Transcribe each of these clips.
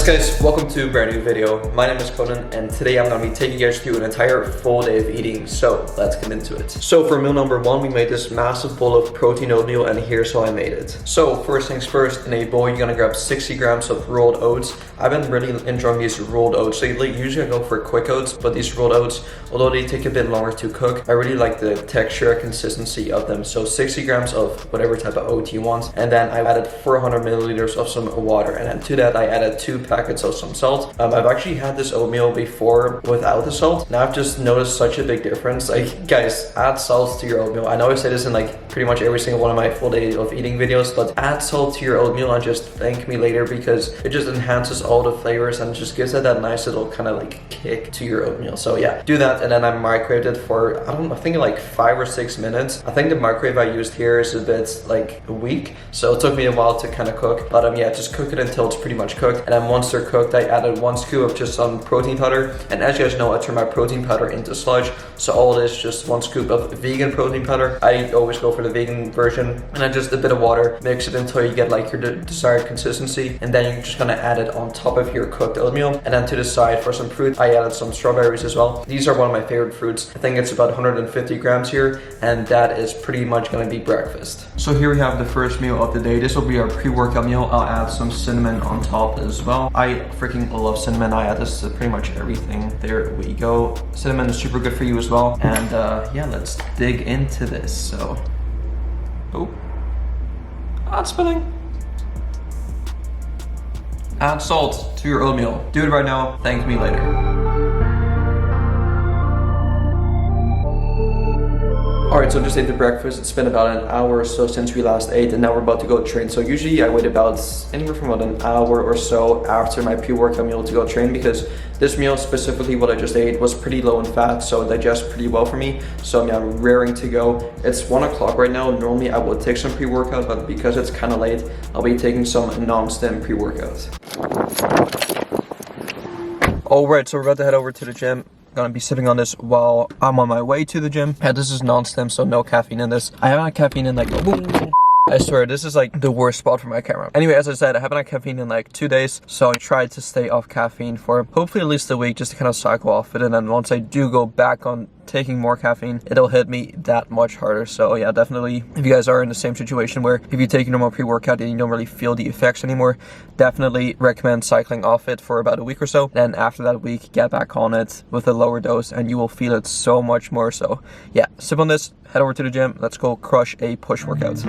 Guys, welcome to a brand new video. My name is Conan and today I'm going to be taking you guys through an entire full day of eating, so let's get into it. So for meal number one, we made this massive bowl of protein oatmeal and here's how I made it. So first things first, in a bowl you're going to grab 60 grams of rolled oats. I've been really enjoying these rolled oats lately. Usually I go for quick oats, but these rolled oats, although they take a bit longer to cook, I really like the texture and consistency of them. So 60 grams of whatever type of oat you want, and then I added 400 milliliters of some water, and then to that I added 2 packets of some salt. I've actually had this oatmeal before without the salt. Now I've just noticed such a big difference. Like, guys, add salt to your oatmeal. I know I say this in like pretty much every single one of my full day of eating videos, but add salt to your oatmeal and just thank me later, because it just enhances all the flavors and just gives it that nice little kind of like kick to your oatmeal. So yeah, do that, and then I microwaved it for I think like 5 or 6 minutes. I think the microwave I used here is a bit like weak, so it took me a while to kind of cook, but yeah, just cook it until it's pretty much cooked. And then once they're cooked, I added 1 scoop of just some protein powder, and as you guys know, I turn my protein powder into sludge, so all it is just 1 scoop of vegan protein powder. I always go for the vegan version, and then just a bit of water. Mix it until you get like your desired consistency, and then you're just gonna add it on top of your cooked oatmeal. And then to the side for some fruit, I added some strawberries as well. These are one of my favorite fruits. I think it's about 150 grams here, and that is pretty much gonna be breakfast. So here we have the first meal of the day. This will be our pre-workout meal. I'll add some cinnamon on top as well. I freaking love cinnamon. I add this to pretty much everything. There we go. Cinnamon is super good for you as well. And yeah, let's dig into this. So, oh, add spilling. Add salt to your oatmeal. Do it right now. Thank me later. Alright, so just ate the breakfast. It's been about an hour or so since we last ate, and now we're about to go train. So usually I wait about anywhere from about an hour or so after my pre-workout meal to go train, because this meal, specifically what I just ate, was pretty low in fat, so it digests pretty well for me. So yeah, I'm raring to go. It's 1 o'clock right now. Normally I would take some pre-workout, but because it's kind of late, I'll be taking some non-stim pre-workout. Alright, so we're about to head over to the gym. Gonna be sipping on this while I'm on my way to the gym. Yeah, this is non-stim, so no caffeine in this. I haven't had caffeine in like, I swear, this is like the worst spot for my camera. Anyway, as I said, I haven't had caffeine in like 2 days, so I tried to stay off caffeine for hopefully at least a week, just to kind of cycle off it. And then once I do go back on taking more caffeine, it'll hit me that much harder. So yeah, definitely, if you guys are in the same situation where if you take your normal pre-workout and you don't really feel the effects anymore, definitely recommend cycling off it for about a week or so. Then after that week, get back on it with a lower dose and you will feel it so much more. So yeah, sip on this, head over to the gym, let's go crush a push workout.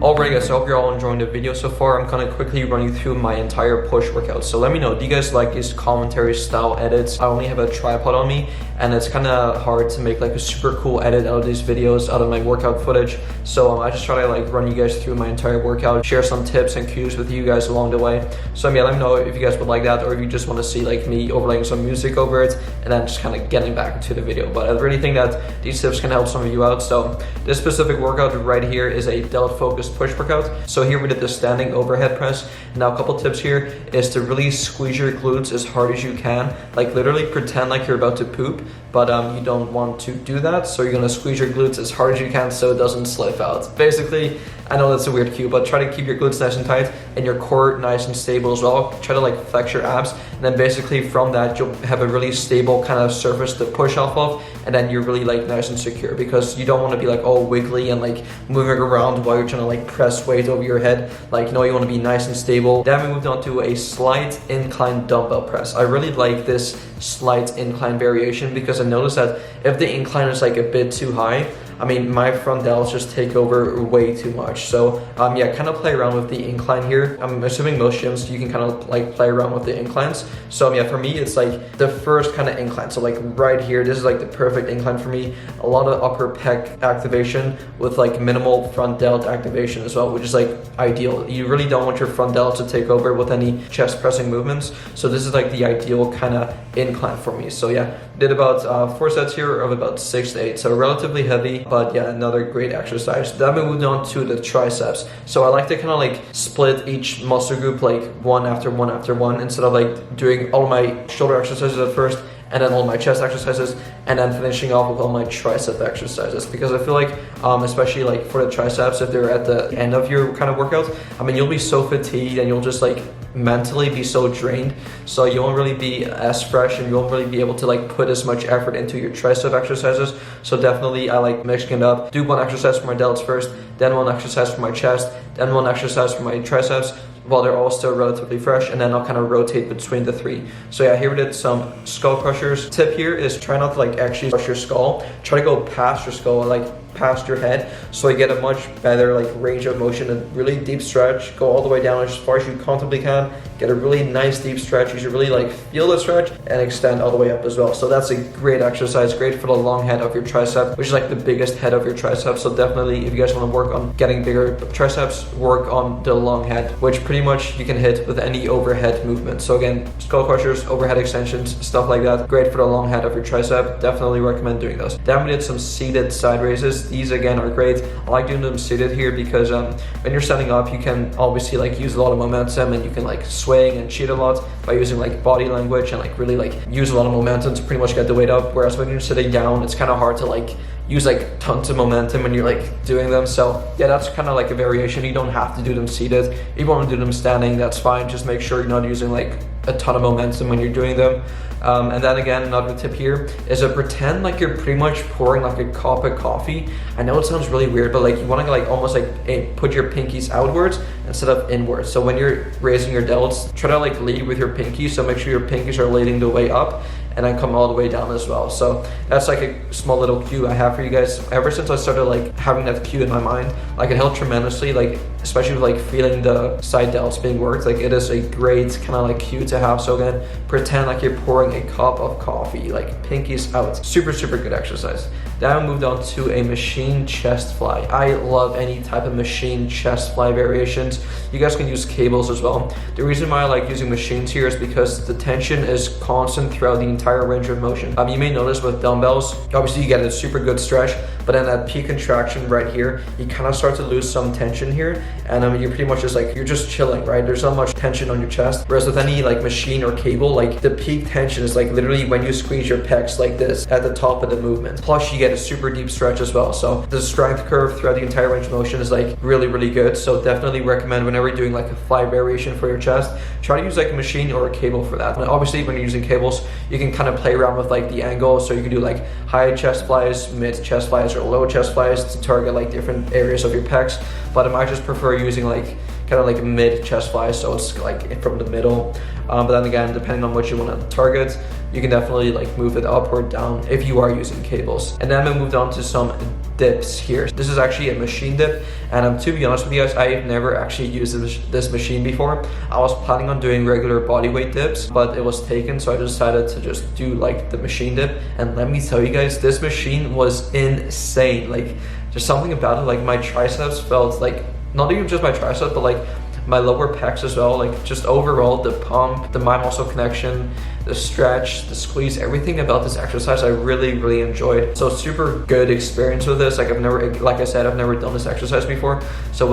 Alright guys, so I hope you're all enjoying the video so far. I'm gonna quickly run you through my entire push workout. So let me know, do you guys like these commentary style edits? I only have a tripod on me, and it's kind of hard to make like a super cool edit out of these videos, out of my workout footage. So I just try to like run you guys through my entire workout, share some tips and cues with you guys along the way. So yeah, let me know if you guys would like that, or if you just want to see like me overlaying some music over it and then just kind of getting back into the video. But I really think that these tips can help some of you out. So this specific workout right here is a delt focused push workout. So here we did the standing overhead press. Now a couple tips here is to really squeeze your glutes as hard as you can, like literally pretend like you're about to poop, but you don't want to do that. So you're gonna squeeze your glutes as hard as you can so it doesn't slip out. Basically, I know that's a weird cue, but try to keep your glutes nice and tight and your core nice and stable as well. Try to like flex your abs, and then basically from that you'll have a really stable kind of surface to push off of, and then you're really like nice and secure, because you don't want to be like all wiggly and like moving around while you're trying to like press weight over your head. Like, no, you want to be nice and stable. Then we moved on to a slight incline dumbbell press. I really like this slight incline variation, because I noticed that if the incline is like a bit too high, I mean, my front delts just take over way too much. So yeah, kind of play around with the incline here. I'm assuming most gyms you can kind of like play around with the inclines. So yeah, for me it's like the first kind of incline. So like right here, this is like the perfect incline for me. A lot of upper pec activation with like minimal front delt activation as well, which is like ideal. You really don't want your front delt to take over with any chest pressing movements. So this is like the ideal kind of incline for me. So yeah, Did about 4 sets here of about 6 to 8, so relatively heavy, but yeah, another great exercise. Then we moved on to the triceps. So I like to kind of like split each muscle group like one after one after one, instead of like doing all my shoulder exercises at first and then all my chest exercises, and then finishing off with all my tricep exercises. Because I feel like, especially like for the triceps, if they're at the end of your kind of workout, I mean, you'll be so fatigued and you'll just like mentally be so drained, so you won't really be as fresh and you won't really be able to like put as much effort into your tricep exercises. So definitely I like mixing it up. Do one exercise for my delts first, then one exercise for my chest, then one exercise for my triceps, while they're all still relatively fresh, and then I'll kind of rotate between the three. So yeah, here we did some skull crushers. Tip here is try not to like actually crush your skull. Try to go past your skull, like past your head, so you get a much better like range of motion and really deep stretch. Go all the way down as far as you comfortably can. Get a really nice deep stretch. You should really like feel the stretch and extend all the way up as well. So that's a great exercise, great for the long head of your tricep, which is like the biggest head of your tricep. So definitely, if you guys want to work on getting bigger triceps, work on the long head, which pretty much you can hit with any overhead movement. So again, skull crushers, overhead extensions, stuff like that, great for the long head of your tricep. Definitely recommend doing those. Then we did some seated side raises. These again are great. I like doing them seated here because when you're setting up, you can obviously like use a lot of momentum, and you can like swing and cheat a lot by using like body language and like really like use a lot of momentum to pretty much get the weight up. Whereas when you're sitting down, it's kind of hard to like use like tons of momentum when you're like doing them. So yeah, that's kind of like a variation. You don't have to do them seated. If you want to do them standing, that's fine. Just make sure you're not using like a ton of momentum when you're doing them. And then again, another tip here is to pretend like you're pretty much pouring like a cup of coffee. I know it sounds really weird, but like you want to like almost like put your pinkies outwards instead of inwards. So when you're raising your delts, try to like lead with your pinkies. So make sure your pinkies are leading the way up, and then come all the way down as well. So that's like a small little cue I have for you guys. Ever since I started like having that cue in my mind, like it helped tremendously, like especially with like feeling the side delts being worked. Like it is a great kind of like cue to have. So again, pretend like you're pouring a cup of coffee, like pinkies out. Super, super good exercise. Then I moved on to a machine chest fly. I love any type of machine chest fly variations. You guys can use cables as well. The reason why I like using machines here is because the tension is constant throughout the entire range of motion. You may notice with dumbbells, obviously you get a super good stretch, but then that peak contraction right here, you kind of start to lose some tension here, and you're pretty much just like, you're just chilling, right? There's not much tension on your chest. Whereas with any like machine or cable, like the peak tension is like literally when you squeeze your pecs like this at the top of the movement. Plus you get a super deep stretch as well. So the strength curve throughout the entire range of motion is like really, really good. So definitely recommend whenever you're doing like a fly variation for your chest, try to use like a machine or a cable for that. And obviously when you're using cables, you can kind of play around with like the angle. So you can do like high chest flies, mid chest flies, or low chest flies to target like different areas of your pecs. But I just prefer using like kind of like mid chest flies, so it's like from the middle. But then again, depending on what you want to target, you can definitely like move it up or down if you are using cables. And then we moved on to some dips here. This is actually a machine dip, and to be honest with you guys, I've never actually used this machine before. I was planning on doing regular body weight dips, but it was taken, so I decided to just do like the machine dip. And let me tell you guys, this machine was insane. Like there's something about it, like my triceps felt like, not even just my triceps, but like my lower pecs as well. Like just overall, the pump, the mind muscle connection, the stretch, the squeeze, everything about this exercise I really, really enjoyed. So super good experience with this. Like I've never, like I said, I've never done this exercise before. So it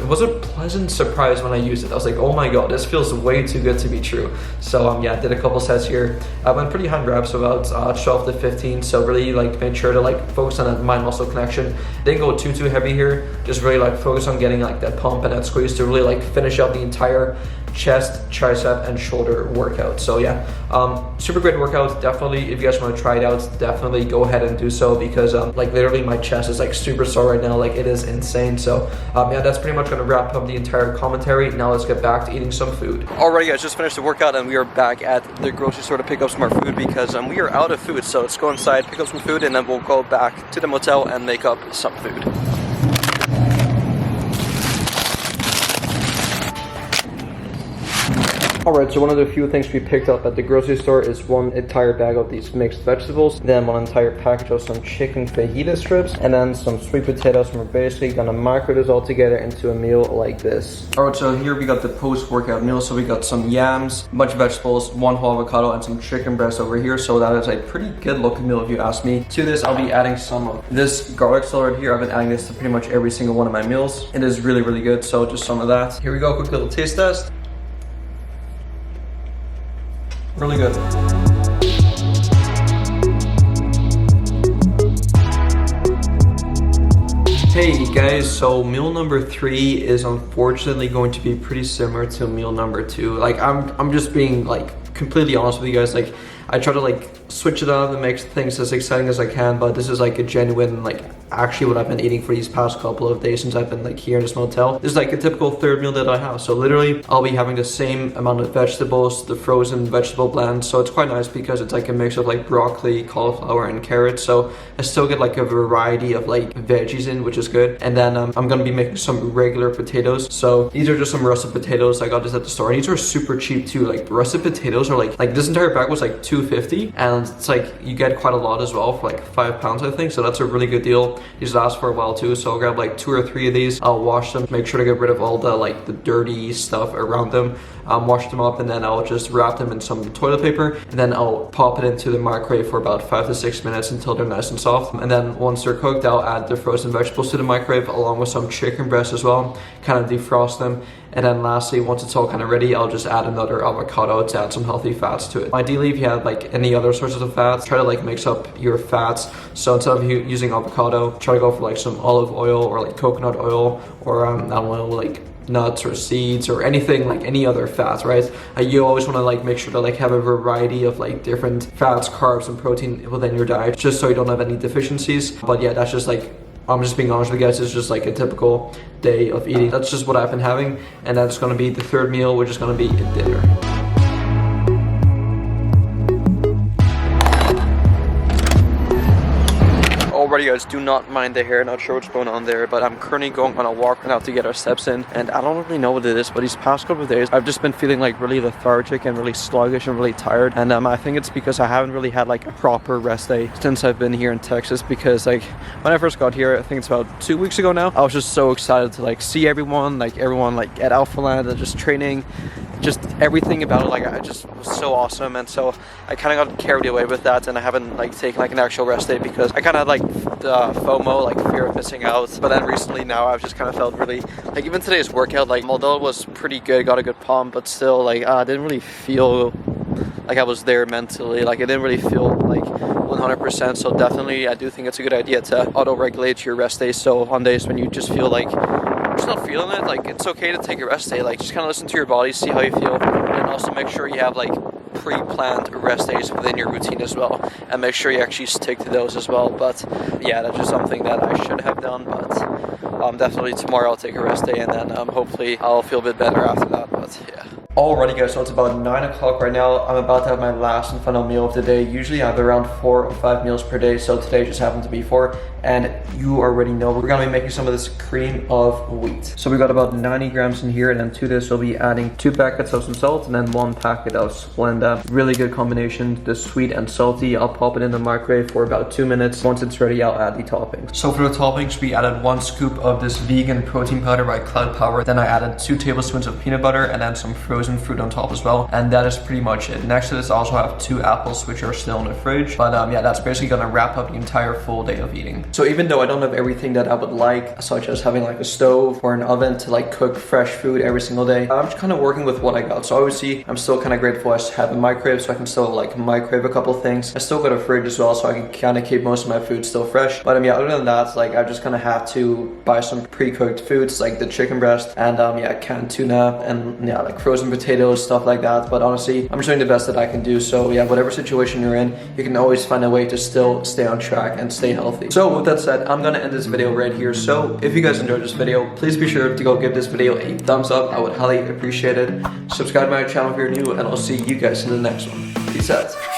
was a pleasant surprise when I used it. I was like, oh my God, this feels way too good to be true. So yeah, I did a couple sets here. I went pretty high reps, about 12 to 15. So really like made sure to like focus on that mind muscle connection. Didn't go too heavy here. Just really like focus on getting like that pump and that squeeze to really like finish out the entire chest, tricep, and shoulder workout. So yeah, super great workout. Definitely, if you guys want to try it out, definitely go ahead and do so, because like literally my chest is like super sore right now. Like it is insane. So yeah, that's pretty much going to wrap up the entire commentary. Now let's get back to eating some food. Alrighty guys, just finished the workout and we are back at the grocery store to pick up some more food, because we are out of food. So let's go inside, pick up some food, and then we'll go back to the motel and make up some food. Alright, so one of the few things we picked up at the grocery store is one entire bag of these mixed vegetables, then one entire package of some chicken fajita strips, and then some sweet potatoes. And we're basically gonna micro this all together into a meal like this. Alright, so here we got the post-workout meal. So we got some yams, a bunch of vegetables, one whole avocado, and some chicken breast over here. So that is a pretty good looking meal if you ask me. To this, I'll be adding some of this garlic salad here. I've been adding this to pretty much every single one of my meals. It is really, really good. So just some of that. Here we go, quick little taste test. Really good. Hey guys, so meal number 3 is unfortunately going to be pretty similar to meal number 2. Like I'm just being like completely honest with you guys. Like I try to like switch it up and make things as exciting as I can, but this is like a genuine, like actually what I've been eating for these past couple of days since I've been like here in this motel. This is like a typical third meal that I have. So literally I'll be having the same amount of vegetables, the frozen vegetable blend. So it's quite nice because it's like a mix of like broccoli, cauliflower, and carrots. So I still get like a variety of like veggies in, which is good. And then I'm gonna be making some regular potatoes. So these are just some russet potatoes. I got this at the store. And these are super cheap too. Like russet potatoes are like this entire bag was like $2.50, and it's like you get quite a lot as well for like £5, I think. So that's a really good deal. These last for a while too. So I'll grab like 2 or 3 of these. I'll wash them, make sure to get rid of all the like the dirty stuff around them. Wash them up, and then I'll just wrap them in some toilet paper, and then I'll pop it into the microwave for about 5 to 6 minutes until they're nice and soft. And then once they're cooked, I'll add the frozen vegetables to the microwave along with some chicken breast as well, kind of defrost them. And then lastly, once it's all kind of ready, I'll just add another avocado to add some healthy fats to it. Ideally, if you have like any other sources of fats, try to like mix up your fats. So instead of using avocado, try to go for like some olive oil or like coconut oil, or I don't know, like nuts or seeds or anything, like any other fats, right? You always want to like make sure to like have a variety of like different fats, carbs, and protein within your diet, just so you don't have any deficiencies. But yeah, that's just like, I'm just being honest with you guys, it's just like a typical day of eating. That's just what I've been having, and that's gonna be the third meal, which is gonna be dinner. Alrighty guys, do not mind the hair, not sure what's going on there, but I'm currently going on a walk now to get our steps in, and I don't really know what it is, but these past couple of days I've just been feeling like really lethargic and really sluggish and really tired, and I think it's because I haven't really had like a proper rest day since I've been here in Texas. Because like when I first got here, I think it's about 2 weeks ago now, I was just so excited to like see everyone like at Alpha Land and just training, just everything about it, like I just was so awesome. And so I kind of got carried away with that, and I haven't like taken like an actual rest day because I kind of had like the FOMO, like fear of missing out. But then recently now I've just kind of felt really like, even today's workout, like although it was pretty good, got a good pump, but still like I didn't really feel like I was there mentally. Like I didn't really feel like 100%. So definitely I do think it's a good idea to auto-regulate your rest days. So on days when you just feel like you're just not feeling it, like it's okay to take a rest day. Like just kind of listen to your body, see how you feel, and also make sure you have like pre-planned rest days within your routine as well, and make sure you actually stick to those as well. But yeah, that's just something that I should have done. But definitely tomorrow I'll take a rest day, and then hopefully I'll feel a bit better after that. But yeah. Alrighty guys, so it's about 9 o'clock right now. I'm about to have my last and final meal of the day. Usually I have around 4 or 5 meals per day, so today just happened to be 4. And you already know we're gonna be making some of this cream of wheat. So we got about 90 grams in here, and then to this we'll be adding 2 packets of some salt and then 1 packet of Splenda. Really good combination, the sweet and salty. I'll pop it in the microwave for about 2 minutes. Once it's ready, I'll add the toppings. So for the toppings, we added 1 scoop of this vegan protein powder by Cloud Power. Then I added 2 tablespoons of peanut butter and then some frozen fruit on top as well, and that is pretty much it. Next to this I also have 2 apples which are still in the fridge, but yeah, that's basically gonna wrap up the entire full day of eating. So even though I don't have everything that I would like, such as having like a stove or an oven to like cook fresh food every single day, I'm just kind of working with what I got. So obviously I'm still kind of grateful I have a microwave, so I can still like microwave a couple things. I still got a fridge as well, so I can kind of keep most of my food still fresh. But yeah, other than that, like I just kind of have to buy some pre-cooked foods like the chicken breast and yeah, canned tuna and yeah, like frozen potatoes, stuff like that. But honestly, I'm just doing the best that I can do. So yeah, whatever situation you're in, you can always find a way to still stay on track and stay healthy. So with that said, I'm gonna end this video right here. So if you guys enjoyed this video, please be sure to go give this video a thumbs up. I would highly appreciate it. Subscribe to my channel if you're new, and I'll see you guys in the next one. Peace out.